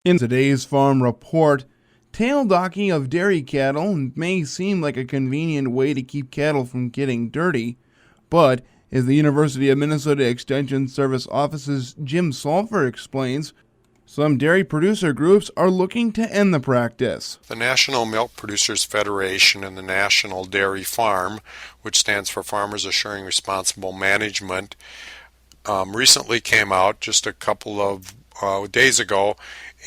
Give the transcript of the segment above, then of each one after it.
In today's farm report, tail docking of dairy cattle may seem like a convenient way to keep cattle from getting dirty, but as the University of Minnesota Extension Service Office's Jim Sulphur explains, some dairy producer groups are looking to end the practice. The National Milk Producers Federation and the National Dairy Farm, which stands for Farmers Assuring Responsible Management, recently came out just a couple of days ago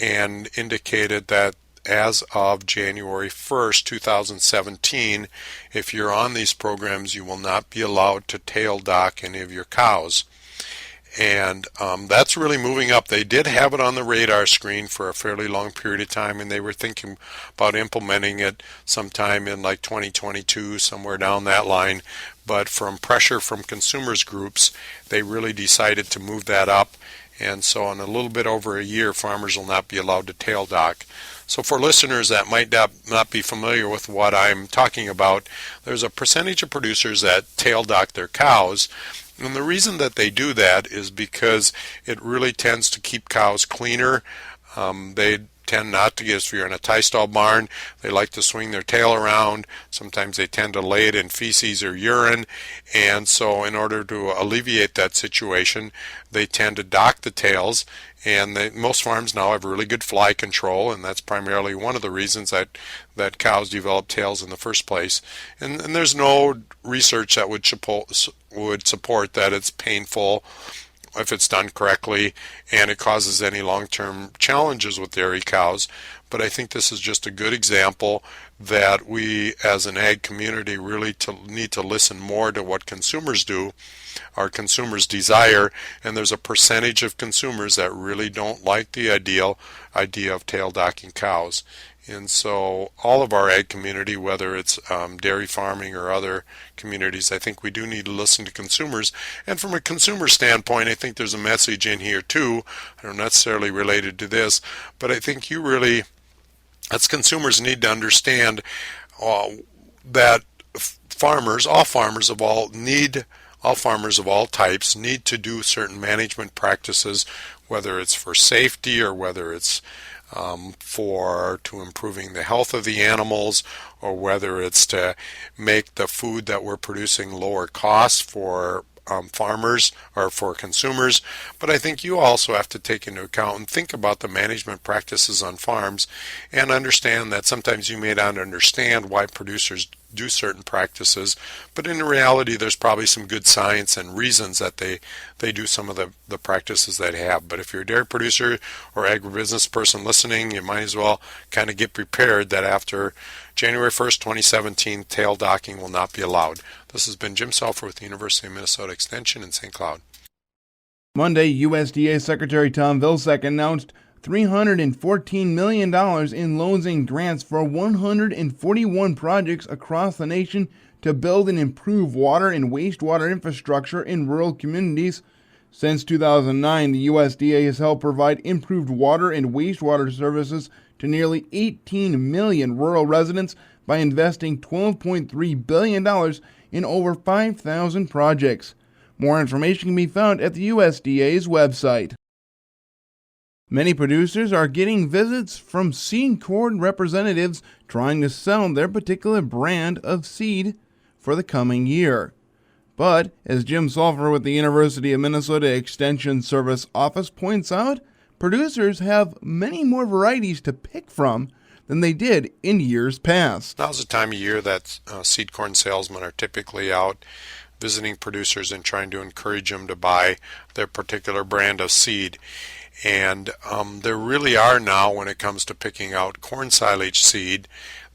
and indicated that as of January 1st, 2017, if you're on these programs, you will not be allowed to tail dock any of your cows. And that's really moving up. They did have it on the radar screen for a fairly long period of time, and they were thinking about implementing it sometime in like 2022, somewhere down that line. But from pressure from consumers groups, they really decided to move that up. And so in a little bit over a year, farmers will not be allowed to tail dock. So for listeners that might not be familiar with what I'm talking about, there's a percentage of producers that tail dock their cows. And the reason that they do that is because it really tends to keep cows cleaner. They tend not to get, if you're in a tie stall barn, they like to swing their tail around. Sometimes they tend to lay it in feces or urine. And so in order to alleviate that situation, they tend to dock the tails. And most farms now have really good fly control, and that's primarily one of the reasons that cows develop tails in the first place. And there's no research that would support that it's painful if it's done correctly and it causes any long-term challenges with dairy cows. But I think this is just a good example that we as an ag community really need to listen more to what consumers do, our consumers desire, and there's a percentage of consumers that really don't like the idea of tail docking cows. And so all of our ag community, whether it's dairy farming or other communities, I think we do need to listen to consumers. And from a consumer standpoint, I think there's a message in here too, I don't necessarily related to this, but I think you really, as consumers, need to understand that all farmers of all types need to do certain management practices, whether it's for safety or whether it's to improving the health of the animals, or whether it's to make the food that we're producing lower cost for farmers or for consumers. But I think you also have to take into account and think about the management practices on farms and understand that sometimes you may not understand why producers do certain practices, but in reality there's probably some good science and reasons that they do some of the practices they have. But if you're a dairy producer or agribusiness person listening, you might as well kind of get prepared that after January 1st, 2017, tail docking will not be allowed. This has been Jim Sulphur with the University of Minnesota Extension in St. Cloud. Monday, USDA Secretary Tom Vilsack announced $314 million in loans and grants for 141 projects across the nation to build and improve water and wastewater infrastructure in rural communities. Since 2009, the USDA has helped provide improved water and wastewater services to nearly 18 million rural residents by investing $12.3 billion in over 5,000 projects. More information can be found at the USDA's website. Many producers are getting visits from seed corn representatives trying to sell their particular brand of seed for the coming year. But, as Jim Sulphur with the University of Minnesota Extension Service Office points out, producers have many more varieties to pick from than they did in years past. Now's the time of year that seed corn salesmen are typically out visiting producers and trying to encourage them to buy their particular brand of seed. And there really are now, when it comes to picking out corn silage seed,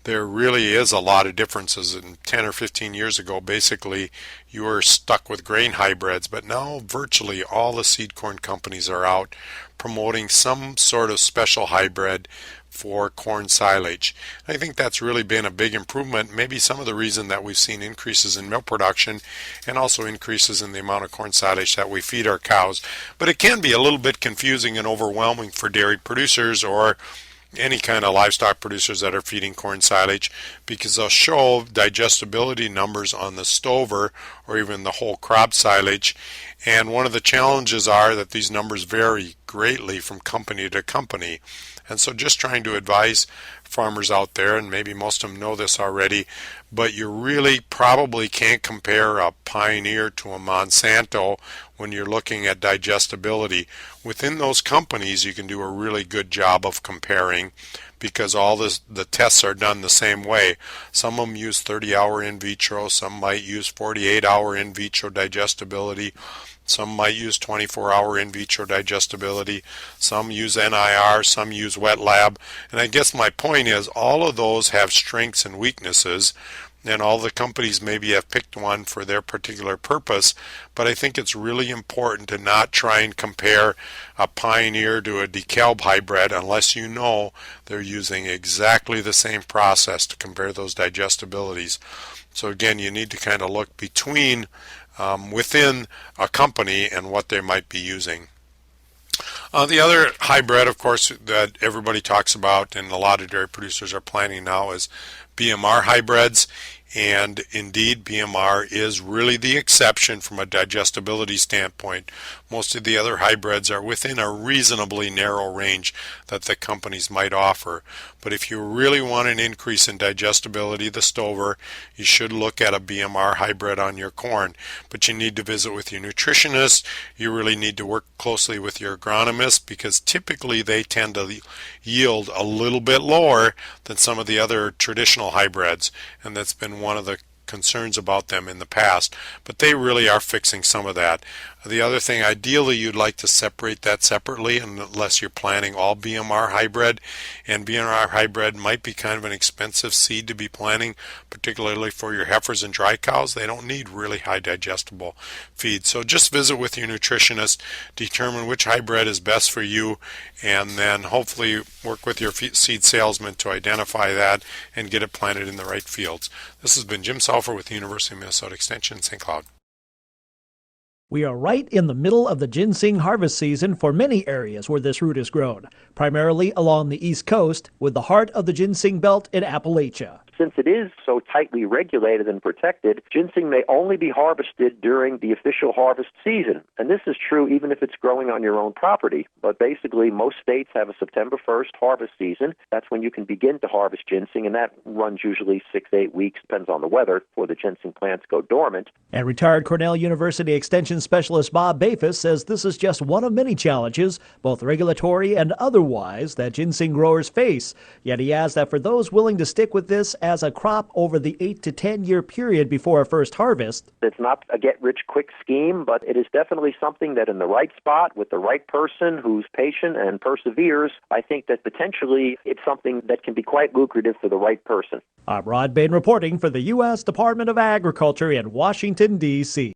there really is a lot of differences. In 10 or 15 years ago, basically, you were stuck with grain hybrids, but now virtually all the seed corn companies are out promoting some sort of special hybrid for corn silage. I think that's really been a big improvement, maybe some of the reason that we've seen increases in milk production and also increases in the amount of corn silage that we feed our cows. But it can be a little bit confusing and overwhelming for dairy producers or any kind of livestock producers that are feeding corn silage, because they'll show digestibility numbers on the stover or even the whole crop silage, and one of the challenges are that these numbers vary greatly from company to company. And so just trying to advise farmers out there, and maybe most of them know this already, but you really probably can't compare a Pioneer to a Monsanto when you're looking at digestibility. Within those companies, you can do a really good job of comparing because all the tests are done the same way. Some of them use 30-hour in vitro, some might use 48-hour in vitro digestibility, some might use 24-hour in vitro digestibility, some use NIR, some use wet lab. And I guess my point is all of those have strengths and weaknesses, and all the companies maybe have picked one for their particular purpose, but I think it's really important to not try and compare a Pioneer to a DeKalb hybrid unless you know they're using exactly the same process to compare those digestibilities. So again, you need to kind of look between within a company and what they might be using. The other hybrid, of course, that everybody talks about and a lot of dairy producers are planting now is BMR hybrids. And indeed, BMR is really the exception from a digestibility standpoint. Most of the other hybrids are within a reasonably narrow range that the companies might offer. But if you really want an increase in digestibility of the stover, you should look at a BMR hybrid on your corn. But you need to visit with your nutritionist. You really need to work closely with your agronomist because typically they tend to yield a little bit lower than some of the other traditional hybrids. And that's been one of the concerns about them in the past, but they really are fixing some of that. The other thing, ideally you'd like to separate that separately unless you're planting all BMR hybrid, and BMR hybrid might be kind of an expensive seed to be planting, particularly for your heifers and dry cows. They don't need really high digestible feed. So just visit with your nutritionist, determine which hybrid is best for you, and then hopefully work with your seed salesman to identify that and get it planted in the right fields. This has been Jim Salfer with the University of Minnesota Extension, St. Cloud. We are right in the middle of the ginseng harvest season for many areas where this root is grown, primarily along the East Coast, with the heart of the ginseng belt in Appalachia. Since it is so tightly regulated and protected, ginseng may only be harvested during the official harvest season. And this is true even if it's growing on your own property. But basically, most states have a September 1st harvest season. That's when you can begin to harvest ginseng, and that runs usually 6 to 8 weeks, depends on the weather, before the ginseng plants go dormant. And retired Cornell University Extension Specialist Bob Bafus says this is just one of many challenges, both regulatory and otherwise, that ginseng growers face. Yet he adds that for those willing to stick with this as a crop over the 8 to 10 year period before a first harvest. It's not a get-rich-quick scheme, but it is definitely something that in the right spot with the right person who's patient and perseveres, I think that potentially it's something that can be quite lucrative for the right person. I'm Rod Bain reporting for the U.S. Department of Agriculture in Washington, D.C.